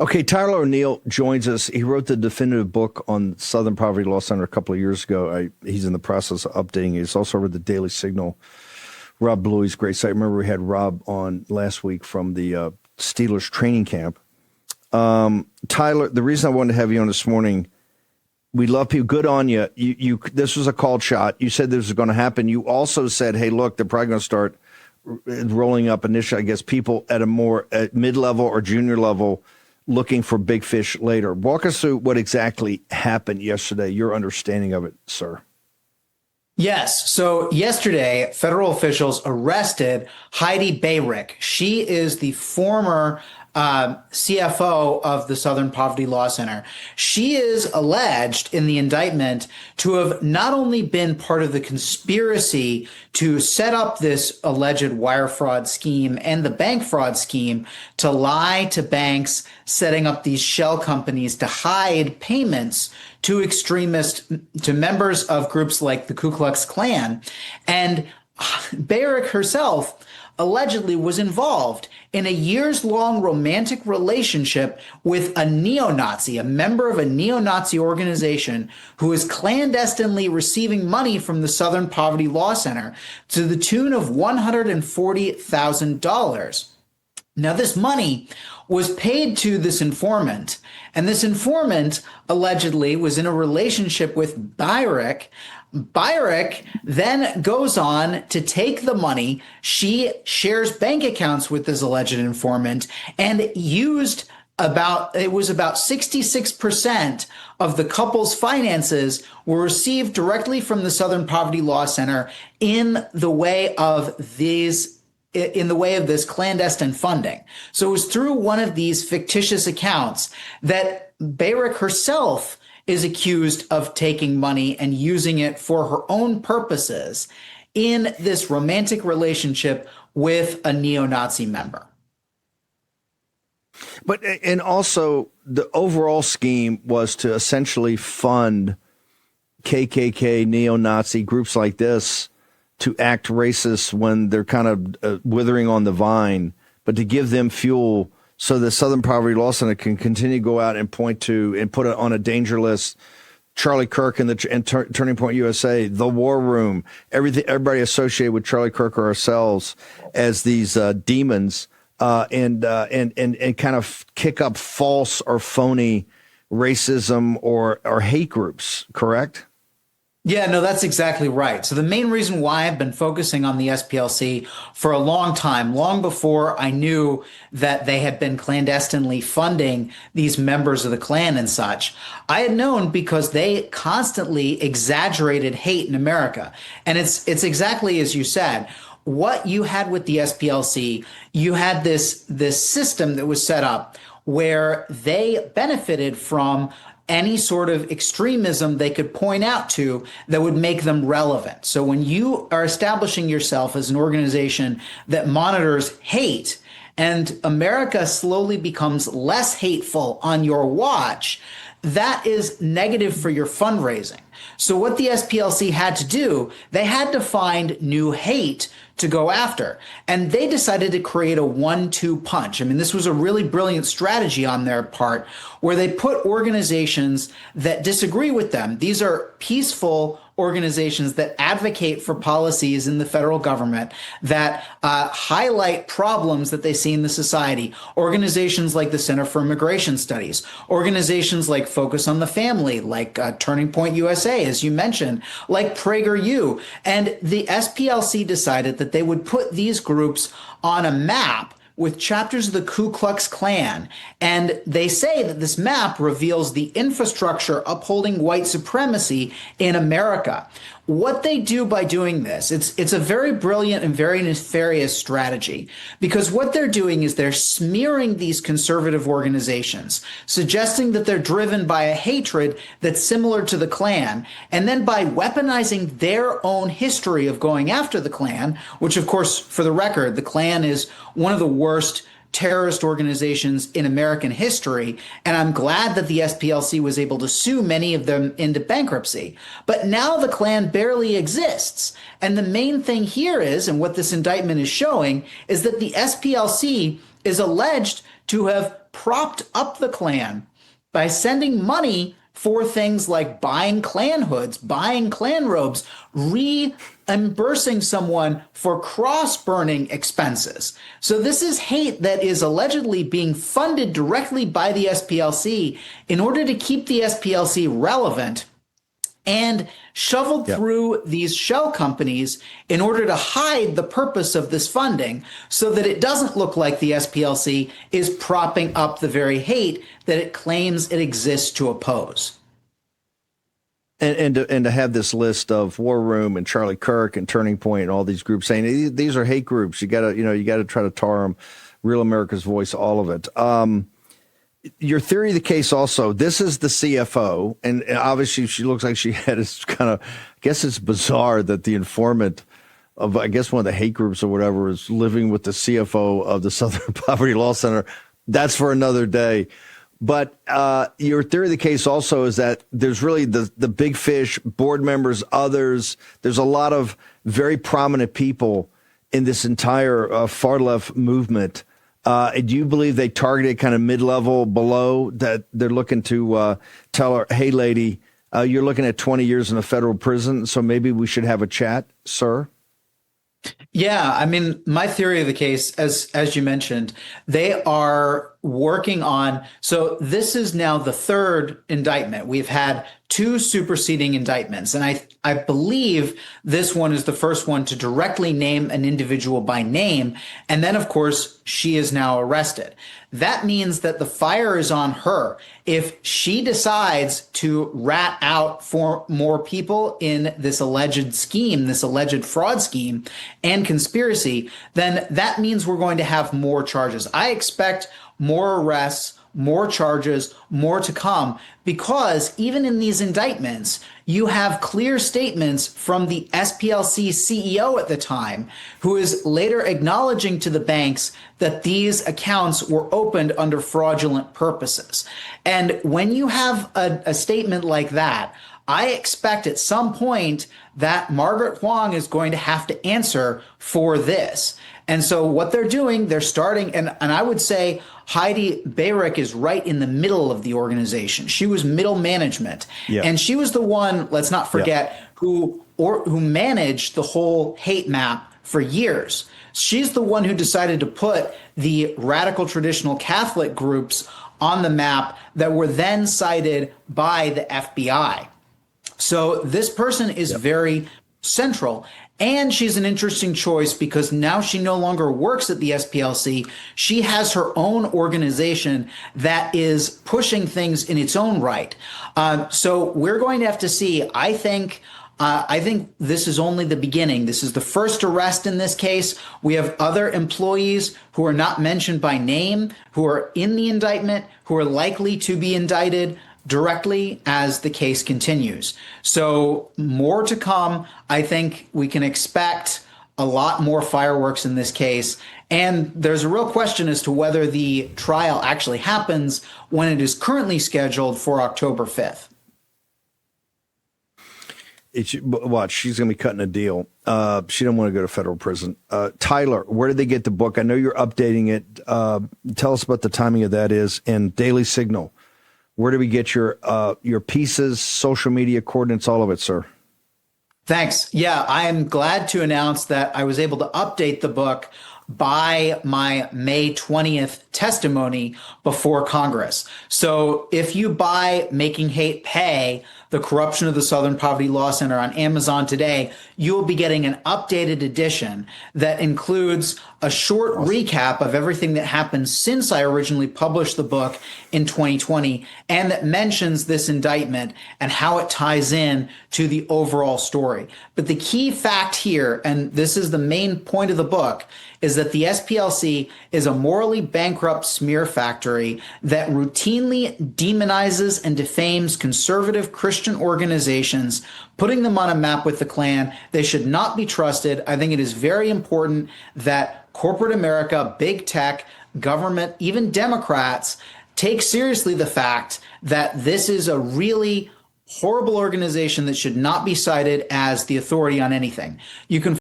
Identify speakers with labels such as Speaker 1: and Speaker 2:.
Speaker 1: Okay, Tyler O'Neill joins us. He wrote the definitive book on Southern Poverty Law Center a couple of years ago. He's in the process of updating. He's also read the Daily Signal. Rob Bluey's great site. Remember, we had Rob on last week from the Steelers training camp. Tyler, the reason I wanted to have you on this morning, we love people. Good on you. This was a called shot. You said this was going to happen. You also said, hey, look, they're probably going to start rolling up initially, I guess, people at at mid-level or junior level looking for big fish later. Walk us through what exactly happened yesterday, your understanding of it, sir.
Speaker 2: Yes. So yesterday, federal officials arrested Heidi Beirich. She is the former CFO of the Southern Poverty Law Center. She is alleged in the indictment to have not only been part of the conspiracy to set up this alleged wire fraud scheme and the bank fraud scheme to lie to banks, setting up these shell companies to hide payments to to members of groups like the Ku Klux Klan. And Beirich herself allegedly was involved in a years-long romantic relationship with a neo-Nazi, a member of a neo-Nazi organization who is clandestinely receiving money from the Southern Poverty Law Center to the tune of $140,000. Now, this money was paid to this informant, and this informant allegedly was in a relationship with Beirich. Beirich then goes on to take the money. She shares bank accounts with this alleged informant and used about 66% of the couple's finances were received directly from the Southern Poverty Law Center in the way of this clandestine funding. So it was through one of these fictitious accounts that Beirich herself is accused of taking money and using it for her own purposes in this romantic relationship with a neo-Nazi member.
Speaker 1: But, and also the overall scheme was to essentially fund KKK, neo-Nazi groups like this to act racist when they're kind of withering on the vine, but to give them fuel so the Southern Poverty Law Center can continue to go out and point to and put it on a danger list. Charlie Kirk and Turning Point USA, the War Room, everybody associated with Charlie Kirk or ourselves as these demons, and kind of kick up false or phony racism or hate groups. Correct?
Speaker 2: Yeah, no, that's exactly right. So the main reason why I've been focusing on the SPLC for a long time, long before I knew that they had been clandestinely funding these members of the Klan and such, I had known because they constantly exaggerated hate in America. And it's exactly as you said. What you had with the SPLC, you had this system that was set up where they benefited from any sort of extremism they could point out to that would make them relevant. So when you are establishing yourself as an organization that monitors hate and America slowly becomes less hateful on your watch, that is negative for your fundraising. So what the SPLC had to do, they had to find new hate to go after. And they decided to create a 1-2 punch. I mean, this was a really brilliant strategy on their part where they put organizations that disagree with them. These are peaceful organizations that advocate for policies in the federal government that highlight problems that they see in the society. Organizations like the Center for Immigration Studies, organizations like Focus on the Family, like Turning Point USA, as you mentioned, like PragerU. And the SPLC decided that they would put these groups on a map with chapters of the Ku Klux Klan. And they say that this map reveals the infrastructure upholding white supremacy in America. What they do by doing this, it's a very brilliant and very nefarious strategy, because what they're doing is they're smearing these conservative organizations, suggesting that they're driven by a hatred that's similar to the Klan, and then by weaponizing their own history of going after the Klan, which of course, for the record, the Klan is one of the worst terrorist organizations in American history, and I'm glad that the SPLC was able to sue many of them into bankruptcy. But now the Klan barely exists. And the main thing here is, and what this indictment is showing, is that the SPLC is alleged to have propped up the Klan by sending money for things like buying Klan hoods, buying Klan robes, reimbursing someone for cross-burning expenses. So this is hate that is allegedly being funded directly by the SPLC in order to keep the SPLC relevant and shoveled through these shell companies in order to hide the purpose of this funding so that it doesn't look like the SPLC is propping up the very hate that it claims it exists to oppose.
Speaker 1: And to have this list of War Room and Charlie Kirk and Turning Point and all these groups saying these are hate groups, you gotta try to tar them. Real America's Voice, all of it. Your theory of the case also, this is the CFO, and obviously she looks like she had this kind of, I guess it's bizarre that the informant of, I guess, one of the hate groups or whatever is living with the CFO of the Southern Poverty Law Center. That's for another day. But your theory of the case also is that there's really the big fish, board members, others. There's a lot of very prominent people in this entire far-left movement. Do you believe they targeted kind of mid-level below, that they're looking to tell her, hey, lady, you're looking at 20 years in a federal prison, so maybe we should have a chat, sir?
Speaker 2: Yeah, I mean, my theory of the case, as you mentioned, they are working on. So this is now the third indictment. We've had two superseding indictments, and I believe this one is the first one to directly name an individual by name. And then, of course, she is now arrested. That means that the fire is on her. If she decides to rat out for more people in this alleged scheme, this alleged fraud scheme and conspiracy, then that means we're going to have more charges. I expect more arrests, more charges, more to come, because even in these indictments, you have clear statements from the SPLC CEO at the time, who is later acknowledging to the banks that these accounts were opened under fraudulent purposes. And when you have a statement like that, I expect at some point that Margaret Huang is going to have to answer for this. And so what they're doing, they're starting, and I would say Heidi Beirich is right in the middle of the organization. She was middle management. Yeah. And she was the one, let's not forget, who managed the whole hate map for years. She's the one who decided to put the radical traditional Catholic groups on the map that were then cited by the FBI. So this person is very central. And she's an interesting choice because now she no longer works at the SPLC. She has her own organization that is pushing things in its own right. So we're going to have to see. I think this is only the beginning. This is the first arrest in this case. We have other employees who are not mentioned by name, who are in the indictment, who are likely to be indicted directly as the case continues. So more to come. I think we can expect a lot more fireworks in this case. And there's a real question as to whether the trial actually happens when it is currently scheduled for October 5th.
Speaker 1: Watch, she's going to be cutting a deal. She don't want to go to federal prison. Tyler, where did they get the book? I know you're updating it. Tell us what the timing of that is. And Daily Signal, where do we get your pieces, social media coordinates, all of it, sir?
Speaker 2: Thanks. Yeah, I am glad to announce that I was able to update the book by my May 20th testimony before Congress. So if you buy Making Hate Pay, The Corruption of the Southern Poverty Law Center on Amazon today, you'll be getting an updated edition that includes a short recap of everything that happened since I originally published the book in 2020, and that mentions this indictment and how it ties in to the overall story. But the key fact here, and this is the main point of the book, is that the SPLC is a morally bankrupt smear factory that routinely demonizes and defames conservative Christian organizations, putting them on a map with the Klan. They should not be trusted. I think it is very important that corporate America, big tech, government, even Democrats take seriously the fact that this is a really horrible organization that should not be cited as the authority on anything. You can